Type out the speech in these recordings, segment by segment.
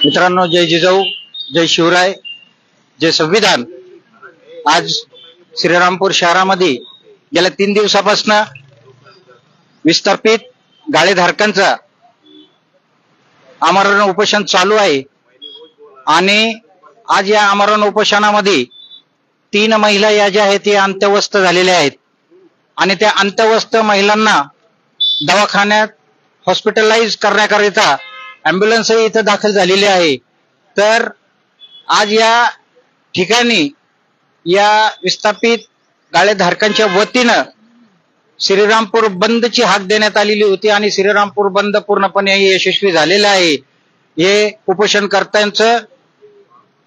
मित्रांनो, जय जिजाऊ, जय शिवराय, जय संविधान। आज श्रीरामपूर शहरामध्ये गेल्या 3 दिवसापासून विस्थापित गाळेधारकांचा आमरण उपोषण चालू आहे आणि आज या आमरण उपोषणामध्ये 3 महिला या ज्या आहेत ते अंत्यवस्थ झालेल्या आहेत आणि त्या अंत्यवस्थ महिलांना दवाखान्यात हॉस्पिटलाइज करण्याकरिता ॲम्ब्युलन्स इथं दाखल झालेली आहे। तर आज या ठिकाणी या विस्थापित गाळेधारकांच्या वतीनं श्रीरामपूर बंदची हाक देण्यात आलेली होती आणि श्रीरामपूर बंद पूर्णपणे यशस्वी झालेला आहे। हे उपोषणकर्त्यांचं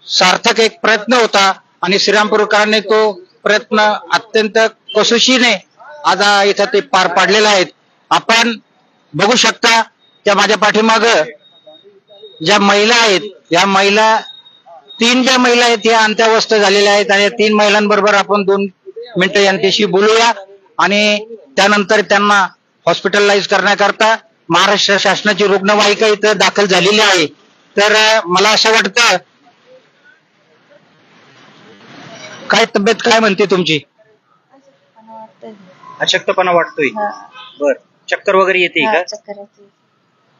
सार्थक एक प्रयत्न होता आणि श्रीरामपूरकरांनी तो प्रयत्न अत्यंत कसोशीने आज इथं ते पार पाडलेला आहे। आपण बघू शकता त्या माझ्या पाठीमागं ज्या महिला आहेत, या महिला 3 ज्या महिला आहेत या अंत्यवस्थ झालेल्या आहेत आणि 3 महिलांबरोबर आपण 2 मिनिटं यांच्याशी बोलूया आणि त्यानंतर त्यांना हॉस्पिटलाइज करण्याकरता महाराष्ट्र शासनाची रुग्णवाहिका इथं दाखल झालेली आहे। तर मला असं वाटतं, काय तब्येत काय म्हणते तुमची? अशक्तपणा वाटतोय? बर, चक्कर वगैरे येते का?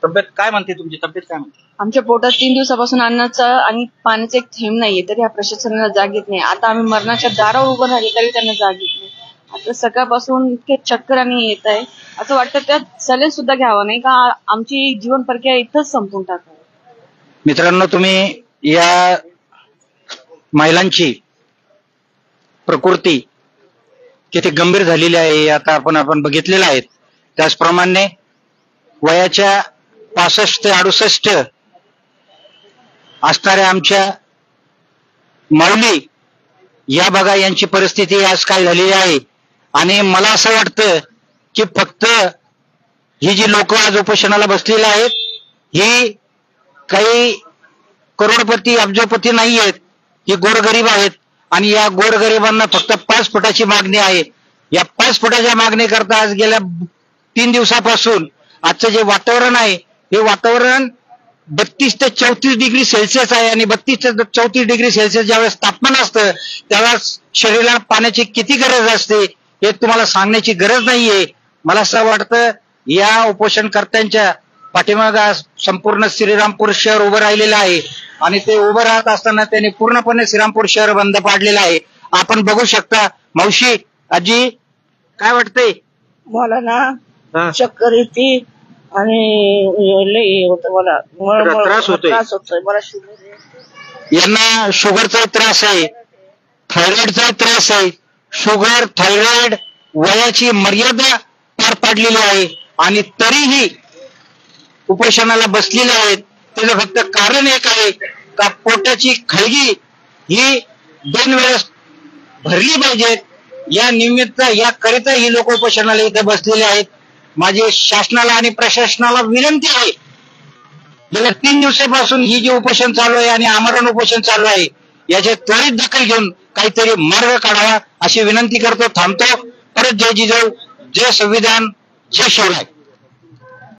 तब्येत काय म्हणते तुमची? तब्येत काय म्हणते? आमच्या पोटात 3 दिवसापासून अन्नाचा आणि पाण्याचा एक थेंब नाहीये, तरी या प्रशासनाला जाग येत नाही। आता आम्ही मरणाच्या दारावर उभं राहिले तरी त्यांना जाग येत नाही। आता सकाळपासून इतके चक्कर आणि येत आहे, असं वाटतं त्यात सलेन सुद्धा घ्यावं नाही का, आमची जीवन प्रक्रिया इथंच संपून टाकावी। मित्रांनो, तुम्ही या महिलांची प्रकृती किती गंभीर झालेली आहे आता आपण बघितलेलं आहे। त्याचप्रमाणे वयाच्या 65 ते 68 असणाऱ्या आमच्या माऊली या बघा, यांची परिस्थिती आज काय झालेली आहे। आणि मला असं वाटतं की फक्त ही जी लोक आज उपोषणाला बसलेली आहेत ही काही करोडपती अब्जोपती नाही आहेत, ही गोरगरीब आहेत आणि या गोरगरिबांना फक्त 5 फुटाची मागणी आहे। या 5 फुटाच्या मागणीकरता आज गेल्या 3 दिवसापासून आजचं जे वातावरण आहे हे वातावरण 32 ते 34 डिग्री सेल्सिअस आहे आणि 32 ते 34 डिग्री सेल्सिअस ज्यावेळेस तापमान असतं त्यावेळेस शरीराला पाण्याची किती गरज असते हे तुम्हाला सांगण्याची गरज नाहीये। मला असं वाटतं या उपोषणकर्त्यांच्या पाठीमागे संपूर्ण श्रीरामपूर शहर उभं राहिलेलं आहे आणि ते उभं राहत असताना त्यांनी पूर्णपणे श्रीरामपूर शहर बंद पाडलेलं आहे। आपण बघू शकता। मावशी, आजी, काय वाटतंय? मला ना चक्कर येते आणि लई होत, मला त्रास होतोय मला शुगर आहे। यांना शुगरचा त्रास आहे, थायरॉइडचा त्रास आहे। शुगर, थायरॉइड वयाची मर्यादा पार पाडलेली आहे आणि तरीही उपोषणाला बसलेले आहेत। त्याचं फक्त कारण एक आहे का पोटाची खळगी ही 2 वेळेस भरली पाहिजेत, या निमित्त या करिता ही लोक उपोषणाला इथे बसलेले आहेत। माझी शासनाला आणि प्रशासनाला विनंती आहे, गेल्या 3 दिवसापासून ही जे उपोषण चालू आहे आणि आमरण उपोषण चालू आहे याचे त्वरित दखल घेऊन काहीतरी मार्ग काढावा अशी विनंती करतो। थांबतो। परत जय जिजाऊ, जय संविधान, जय शिवराय।